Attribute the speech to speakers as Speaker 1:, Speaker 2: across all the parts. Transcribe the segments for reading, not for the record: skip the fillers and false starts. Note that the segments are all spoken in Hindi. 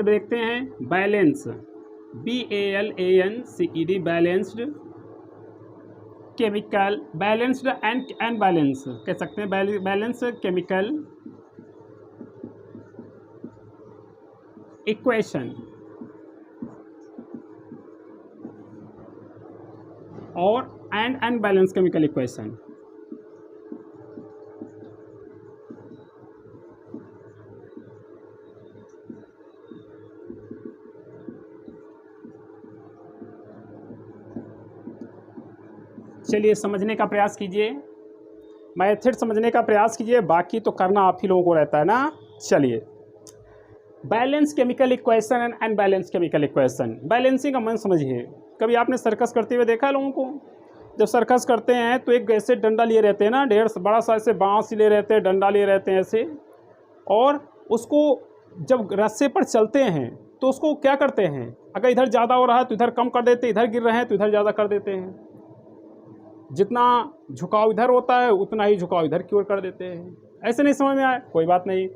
Speaker 1: देखते हैं balance, BALANCED, balanced chemical, balanced and unbalance कह सकते हैं, बैलेंस केमिकल इक्वेशन और एंड अनबैलेंस केमिकल इक्वेशन। चलिए समझने का प्रयास कीजिए, मैथड समझने का प्रयास कीजिए, बाकी तो करना आप ही लोगों को रहता है ना। चलिए, balance chemical equation and unbalance chemical equation. Balancing का मन समझिए, कभी आपने सर्कस करते हुए देखा है लोगों को? जब सर्कस करते हैं तो एक ऐसे डंडा लिए रहते हैं ना, ढेर बड़ा सा ऐसे बांस लिए रहते हैं, डंडा लिए रहते हैं ऐसे, और उसको जब रस्से पर चलते हैं तो उसको क्या करते हैं, अगर इधर ज़्यादा हो रहा है तो इधर कम कर देते हैं, इधर गिर रहे हैं तो इधर ज़्यादा कर देते हैं, जितना झुकाव इधर होता है उतना ही झुकाव इधर की ओर कर देते हैं। ऐसे नहीं समझ में आया, कोई बात नहीं,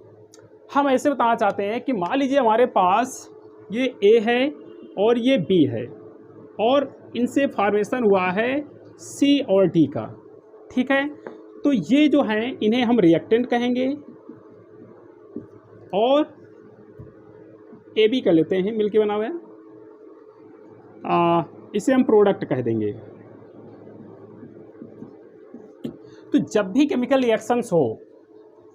Speaker 1: हम ऐसे बताना चाहते हैं कि मान लीजिए हमारे पास ये ए है और ये बी है और इनसे फॉर्मेशन हुआ है सी और डी का, ठीक है। तो ये जो हैं इन्हें हम रिएक्टेंट कहेंगे और ए बी कर लेते हैं, मिलके बना हुआ है, इसे हम प्रोडक्ट कह देंगे। तो जब भी केमिकल रिएक्शंस हो,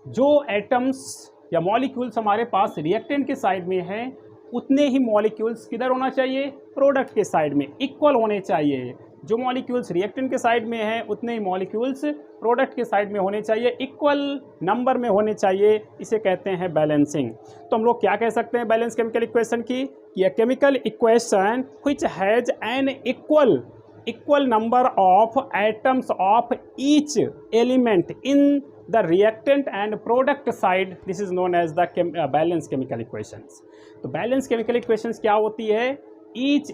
Speaker 1: जो एटम्स या मॉलिक्यूल्स हमारे पास रिएक्टेंट के साइड में है, उतने ही मॉलिक्यूल्स किधर होना चाहिए, प्रोडक्ट के साइड में, इक्वल होने चाहिए। जो मॉलिक्यूल्स रिएक्टेंट के साइड में है उतने ही मॉलिक्यूल्स प्रोडक्ट के साइड में होने चाहिए, इक्वल नंबर में होने चाहिए, इसे कहते हैं बैलेंसिंग। तो हम लोग क्या कह सकते हैं बैलेंस केमिकल इक्वेशन की, ये chemical equation which has an equal number of atoms of each element in the reactant and product side, this is known as the balance chemical equations। तो balance chemical equations क्या होती है, each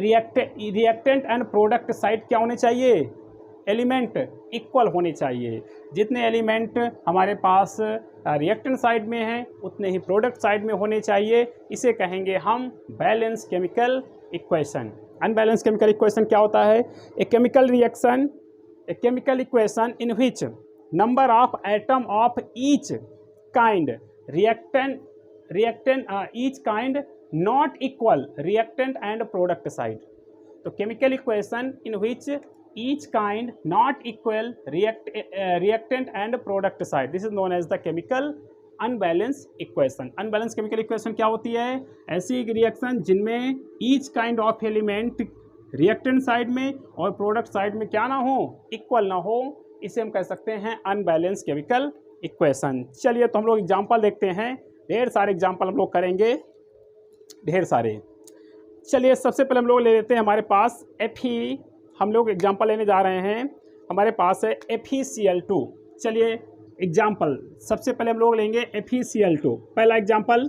Speaker 1: reactant and product side क्या होने चाहिए, एलिमेंट इक्वल होने चाहिए। जितने एलिमेंट हमारे पास रिएक्टेंट साइड में हैं उतने ही प्रोडक्ट साइड में होने चाहिए, इसे कहेंगे हम balance chemical equation. Unbalance chemical equation क्या होता है, a chemical reaction, a chemical equation in which number of atom of each kind reactant each kind not equal reactant and product side. तो chemical equation in which each kind not equal reactant and product side, this is known as the chemical unbalanced equation। unbalanced chemical equation क्या होती है, ऐसी रिएक्शन जिनमें each kind of element reactant side में और प्रोडक्ट साइड में क्या ना हो, इक्वल ना हो, इसे हम कह सकते हैं अनबैलेंस केमिकल इक्वेशन। चलिए तो हम लोग एग्जाम्पल देखते हैं, ढेर सारे एग्जाम्पल हम लोग करेंगे, ढेर सारे। चलिए सबसे पहले हम लोग ले लेते हैं, हमारे पास Fe, हम लोग एग्जाम्पल लेने जा रहे हैं, हमारे पास है FeCl2। चलिए एग्जाम्पल सबसे पहले हम लोग लेंगे FeCl2। पहला example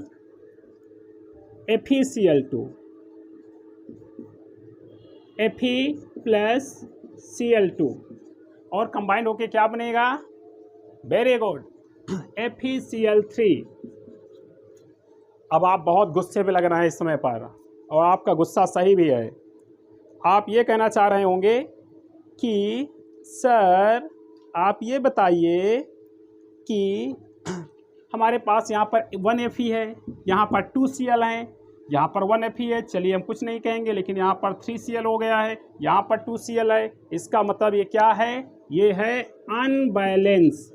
Speaker 1: FeCl2, Fe plus Cl2 और कंबाइंड होके क्या बनेगा, वेरी गुड, FeCl3। अब आप बहुत गुस्से में लग रहे हैं इस समय पर, और आपका गुस्सा सही भी है। आप ये कहना चाह रहे होंगे कि सर आप ये बताइए कि हमारे पास यहाँ पर 1Fe है, यहाँ पर 2Cl है, यहाँ पर 1Fe है, चलिए हम कुछ नहीं कहेंगे, लेकिन यहाँ पर 3Cl हो गया है, यहाँ पर 2Cl है, इसका मतलब ये क्या है, ये है अनबैलेंस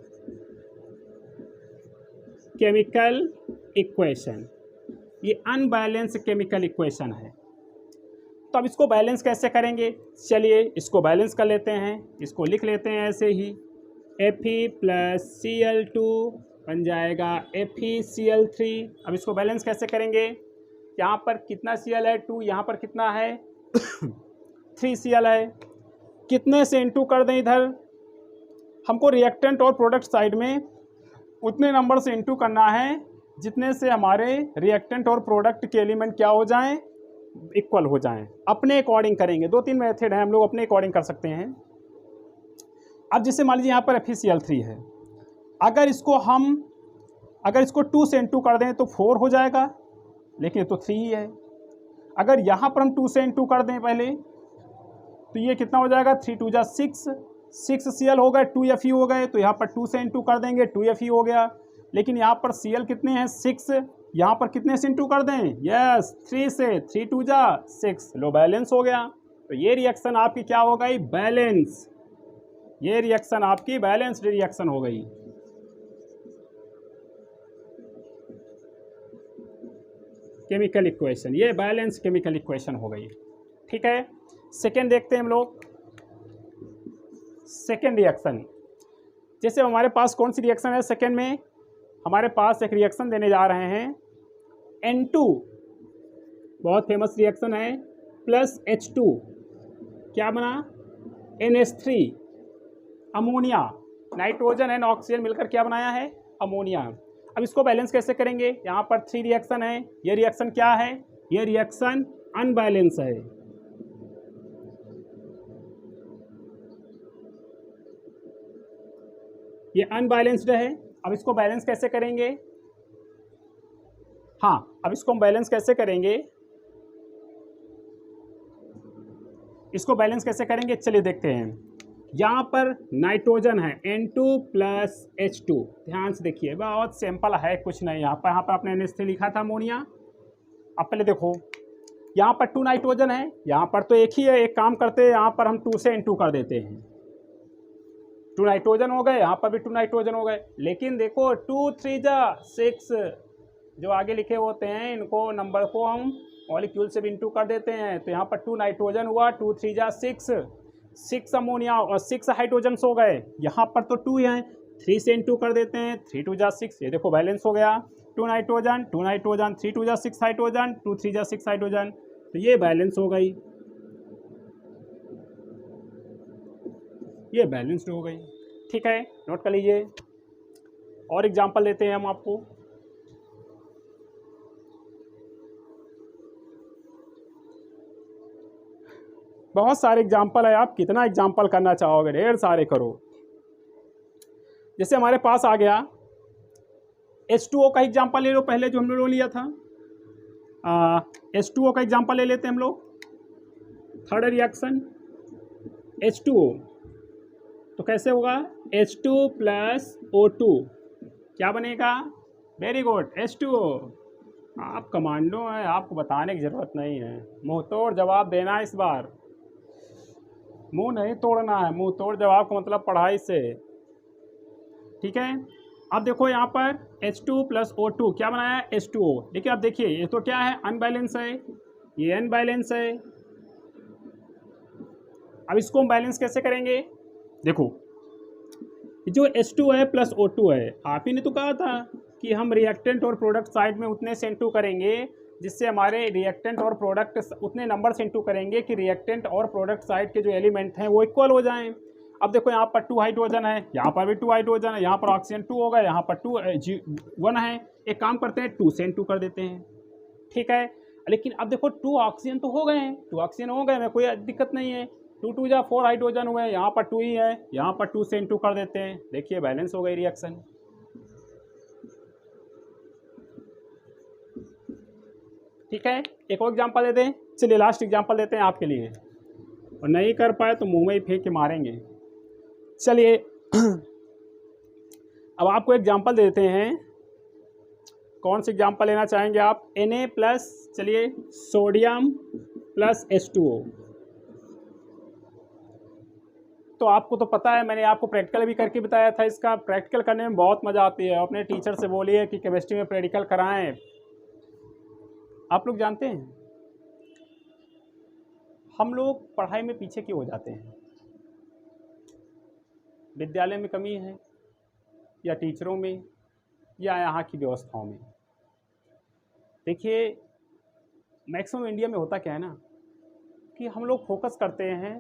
Speaker 1: केमिकल इक्वेशन, ये अनबैलेंस केमिकल इक्वेशन है। तो अब इसको बैलेंस कैसे करेंगे, चलिए इसको बैलेंस कर लेते हैं, इसको लिख लेते हैं ऐसे ही, Fe प्लस Cl2 बन जाएगा FeCl3। अब इसको बैलेंस कैसे करेंगे, यहाँ पर कितना Cl है 2, यहाँ पर कितना है 3Cl है, कितने से इनटू कर दें इधर, हमको रिएक्टेंट और प्रोडक्ट साइड में उतने नंबर से इनटू करना है जितने से हमारे रिएक्टेंट और प्रोडक्ट के एलिमेंट क्या हो जाएं, इक्वल हो जाएं। अपने अकॉर्डिंग करेंगे, 2-3 मेथड हैं, हम लोग अपने अकॉर्डिंग कर सकते हैं। अब जैसे मान लीजिए यहाँ पर FeCl3 है, अगर इसको 2 से इनटू कर दें तो 4 हो जाएगा, लेकिन ये तो 3 ही है। अगर यहाँ पर हम 2 से इनटू कर दें पहले, तो ये कितना हो जाएगा, 3 2 जा 6, 6 Cl हो गए, 2 Fe हो गए, तो यहाँ पर 2 से इनटू कर देंगे, 2 Fe हो गया। लेकिन यहाँ पर Cl कितने हैं, 6, यहाँ पर कितने से इनटू कर दें, यस 3 से, 3 2 जा 6, लो बैलेंस हो गया। तो ये रिएक्शन आपकी क्या हो गई, बैलेंस, ये रिएक्शन आपकी बैलेंस्ड रिएक्शन हो गई। केमिकल इक्वेशन, ये बैलेंस केमिकल इक्वेशन हो गई। ठीक है, सेकेंड देखते हैं हम लोग। सेकेंड रिएक्शन, जैसे हमारे पास कौन सी रिएक्शन है सेकेंड में, हमारे पास एक रिएक्शन देने जा रहे हैं N2, बहुत फेमस रिएक्शन है, प्लस H2, क्या बना, NH3, ammonia, nitrogen and oxygen मिलकर क्या बनाया है, अमोनिया। अब इसको बैलेंस कैसे करेंगे, यहाँ पर 3 रिएक्शन है, ये रिएक्शन क्या है, ये रिएक्शन अनबैलेंस है। ये अनबैलेंस्ड है। अब इसको बैलेंस कैसे करेंगे, हाँ अब इसको हम बैलेंस कैसे करेंगे, इसको बैलेंस कैसे करेंगे, चलिए देखते हैं। यहाँ पर नाइट्रोजन है N2 प्लस H2, ध्यान से देखिए, बहुत सिंपल है, कुछ नहीं। यहाँ पर आपने NH3 लिखा था अमोनिया। अब पहले देखो, यहाँ पर 2 नाइट्रोजन है, यहाँ पर तो एक ही है, एक काम करते हैं, यहाँ पर हम 2 से N2 कर देते हैं, 2 नाइट्रोजन हो गए, यहाँ पर भी 2 नाइट्रोजन हो गए। लेकिन देखो 2 3 जा 6, जो आगे लिखे होते हैं इनको नंबर को हम मॉलिक्यूल से भी इंटू कर देते हैं। तो यहाँ पर 2 नाइट्रोजन हुआ, 2 3 जा 6, 6 अमोनिया और 6 हाइड्रोजन हो गए। यहाँ पर तो 2 हैं, 3 से इंटू कर देते हैं, 3 2 जा 6, ये देखो बैलेंस हो गया। 2 नाइट्रोजन 3 2 जा 6 हाइड्रोजन, 2 3 जा 6 हाइड्रोजन, तो ये बैलेंस हो गई, ये बैलेंस्ड हो गई। ठीक है, नोट कर लीजिए। और एग्जांपल देते हैं हम आपको। बहुत सारे एग्जांपल है, आप कितना एग्जांपल करना चाहोगे, ढेर सारे करो। जैसे हमारे पास आ गया H2O का एग्जांपल ले लो, पहले जो हम लोग लिया था, H2O का एग्जांपल ले लेते हैं हम लोग। थर्ड रिएक्शन H2O, तो कैसे होगा, H2 प्लस O2, क्या बनेगा, वेरी गुड, H2O। आप कमांडो हैं, आपको बताने की ज़रूरत नहीं है, मुंह तोड़ जवाब देना इस बार, मुंह नहीं तोड़ना है, मुंह तोड़ जवाब का मतलब पढ़ाई से। ठीक है, अब देखो यहाँ पर H2 प्लस O2 क्या बनाया है, H2O। देखिए अब देखिए, ये तो क्या है, अनबैलेंस है, ये अनबैलेंस है। अब इसको हम बैलेंस कैसे करेंगे, देखो जो H2 है प्लस O2 है, आप ही ने तो कहा था कि हम रिएक्टेंट और प्रोडक्ट साइड में उतने से इंटू करेंगे जिससे हमारे रिएक्टेंट और प्रोडक्ट उतने नंबर से इंटू करेंगे कि रिएक्टेंट और प्रोडक्ट साइड के जो एलिमेंट हैं वो इक्वल हो जाएं। अब देखो यहाँ पर 2 हाइड्रोजन है, यहाँ पर भी 2 हाइड्रोजन है, यहाँ पर ऑक्सीजन 2 होगा, यहाँ पर 1 है। एक काम करते हैं, 2 से इंटू कर देते हैं। ठीक है, लेकिन अब देखो 2 ऑक्सीजन तो हो गए हैं, 2 ऑक्सीजन हो गए, में कोई दिक्कत नहीं है। 2 2 जा 4 हाइड्रोजन हुए, यहाँ पर 2 ही है, यहाँ पर 2 से इंटू कर देते हैं। देखिए बैलेंस हो गई रिएक्शन। ठीक है, एक और एग्जांपल दे दें, चलिए लास्ट एग्जांपल देते हैं आपके लिए, और नहीं कर पाए तो मुंह में ही फेंक के मारेंगे। चलिए अब आपको एग्जांपल देते हैं, कौन सी एग्जांपल लेना चाहेंगे आप, Na प्लस, चलिए सोडियम प्लस H2O। तो आपको तो पता है, मैंने आपको प्रैक्टिकल भी करके बताया था, इसका प्रैक्टिकल करने में बहुत मज़ा आती है। अपने टीचर से बोलिए कि केमिस्ट्री में प्रैक्टिकल कराएं। आप लोग जानते हैं हम लोग पढ़ाई में पीछे क्यों हो जाते हैं, विद्यालय में कमी है या टीचरों में या यहाँ की व्यवस्थाओं में। देखिए मैक्सिमम इंडिया में होता क्या है ना, कि हम लोग फोकस करते हैं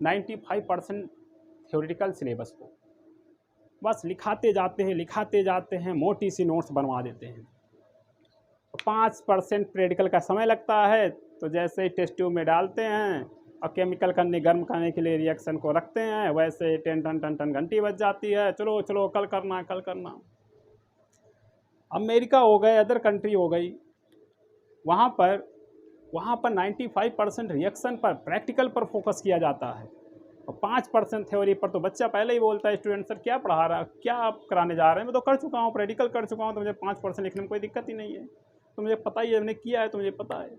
Speaker 1: 95% थ्योरेटिकल सिलेबस को, बस लिखाते जाते हैं, मोटी सी नोट्स बनवा देते हैं। 5% प्रैक्टिकल का समय लगता है, तो जैसे ही टेस्ट ट्यूब में डालते हैं और केमिकल करने गर्म करने के लिए रिएक्शन को रखते हैं, वैसे टन टन टन टन घंटी बज जाती है, चलो चलो कल करना कल करना। अमेरिका हो गए, अदर कंट्री हो गई, वहाँ पर 95% रिएक्शन पर, प्रैक्टिकल पर फोकस किया जाता है और 5% थ्योरी पर। तो बच्चा पहले ही बोलता है स्टूडेंट सर क्या पढ़ा रहा, क्या आप कराने जा रहे हैं, मैं तो कर चुका हूँ, प्रैक्टिकल कर चुका हूँ, तो मुझे 5% लिखने में कोई दिक्कत ही नहीं है, तो मुझे पता ही है, मैंने किया है तो मुझे पता है।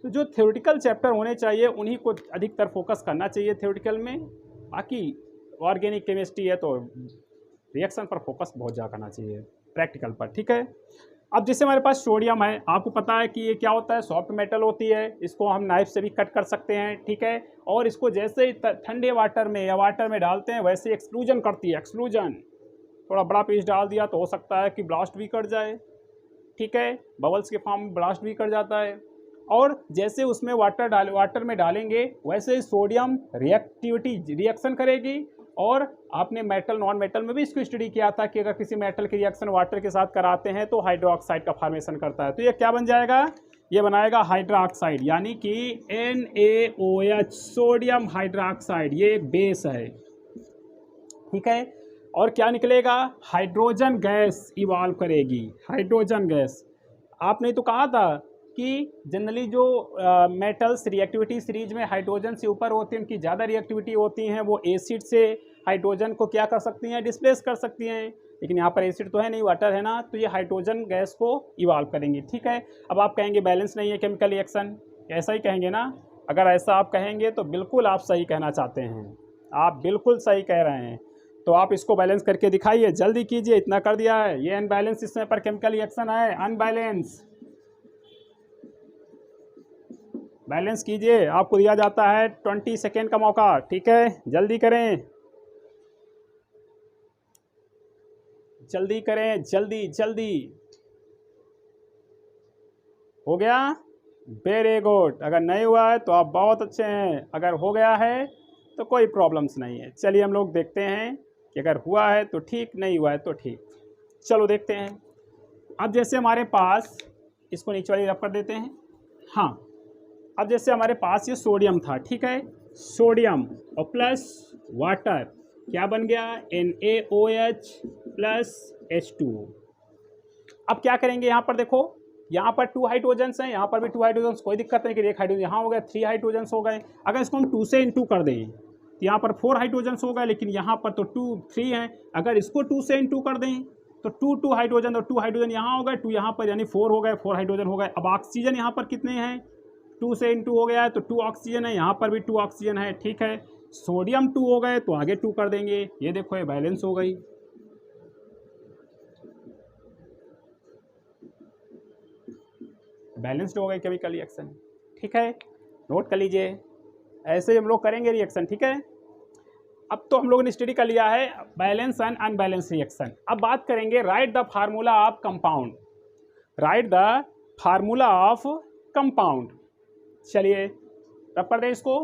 Speaker 1: तो जो थ्योरेटिकल चैप्टर होने चाहिए उन्हीं को अधिकतर फोकस करना चाहिए थ्योरेटिकल में। बाकी ऑर्गेनिक केमिस्ट्री है तो रिएक्शन पर फोकस बहुत ज़्यादा करना चाहिए प्रैक्टिकल पर, ठीक है। अब जैसे हमारे पास सोडियम है, आपको पता है कि ये क्या होता है, सॉफ्ट मेटल होती है, इसको हम नाइफ से भी कट कर सकते हैं, ठीक है। और इसको जैसे ही ठंडे वाटर में या वाटर में डालते हैं वैसे एक्सक्लूजन करती है, एक्सक्लूजन। थोड़ा बड़ा पीस डाल दिया तो हो सकता है कि ब्लास्ट भी कर जाए, ठीक है, बबल्स के फॉर्म में ब्लास्ट भी कर जाता है। और जैसे उसमें वाटर में डालेंगे वैसे ही सोडियम रिएक्शन करेगी। और आपने मेटल नॉन मेटल में भी इसको स्टडी किया था कि अगर किसी मेटल की रिएक्शन वाटर के साथ कराते हैं तो हाइड्रोक्साइड का फॉर्मेशन करता है। तो ये क्या बन जाएगा, ये बनाएगा हाइड्रोक्साइड, यानी कि NaOH, सोडियम हाइड्रोक्साइड, ये एक बेस है, ठीक है। और क्या निकलेगा, हाइड्रोजन गैस इवॉल्व करेगी, हाइड्रोजन गैस। आपने तो कहा था कि जनरली जो मेटल्स रिएक्टिविटी सीरीज में हाइड्रोजन से ऊपर होती हैं, उनकी ज़्यादा रिएक्टिविटी होती हैं, वो एसिड से हाइड्रोजन को क्या कर सकती हैं, डिस्प्लेस कर सकती हैं। लेकिन यहाँ पर एसिड तो है नहीं, वाटर है ना, तो ये हाइड्रोजन गैस को इवॉल्व करेंगी, ठीक है। अब आप कहेंगे बैलेंस नहीं है केमिकल रिएक्शन, ऐसा ही कहेंगे ना। अगर ऐसा आप कहेंगे तो बिल्कुल आप सही कहना चाहते हैं, आप बिल्कुल सही कह रहे हैं। तो आप इसको बैलेंस करके दिखाइए, जल्दी कीजिए, इतना कर दिया है। ये अनबैलेंस इसमें पर केमिकल रिएक्शन है, अनबैलेंस। बैलेंस कीजिए, आपको दिया जाता है 20 सेकेंड का मौका, ठीक है, जल्दी करें, जल्दी करें, जल्दी जल्दी। हो गया, वेरी गुड। अगर नहीं हुआ है तो आप बहुत अच्छे हैं, अगर हो गया है तो कोई प्रॉब्लम्स नहीं है। चलिए हम लोग देखते हैं कि अगर हुआ है तो ठीक, नहीं हुआ है तो ठीक। चलो देखते हैं। अब जैसे हमारे पास, इसको नीचे वाली रफ कर देते हैं, हाँ। अब जैसे हमारे पास ये सोडियम था, ठीक है, सोडियम और प्लस वाटर, क्या बन गया, NaOH प्लस H2O। अब क्या करेंगे, यहाँ पर देखो, यहाँ पर 2 हाइड्रोजन्स हैं, यहाँ पर भी 2 हाइड्रोजन्स, कोई दिक्कत नहीं कि एक हाइड्रोजन यहाँ हो गया, 3 हाइड्रोजन्स हो गए। अगर इसको हम 2 से इंटू कर दें तो यहाँ पर 4 हाइड्रोजन्स हो गए, लेकिन यहाँ पर तो 3 हैं। अगर इसको 2 से इंटू कर दें तो 2 हाइड्रोजन, और 2 हाइड्रोजन यहाँ हो गए, 2 यहाँ पर, यानी 4 हो गए, 4 हाइड्रोजन हो गए। अब ऑक्सीजन यहाँ पर कितने हैं, 2 से इंटू हो गया है तो 2 ऑक्सीजन है, यहाँ पर भी 2 ऑक्सीजन है, ठीक है। सोडियम 2 हो गए तो आगे 2 कर देंगे, ये देखो ये बैलेंस हो गई। बैलेंस्ड हो गई केमिकल रिएक्शन, ठीक है, नोट कर लीजिए। ऐसे ही हम लोग करेंगे रिएक्शन, ठीक है। अब तो हम लोगों ने स्टडी कर लिया है बैलेंस एंड अनबैलेंस रिएक्शन। अब बात करेंगे right the formula of compound, right the formula of compound. चलिए रब कर दें इसको।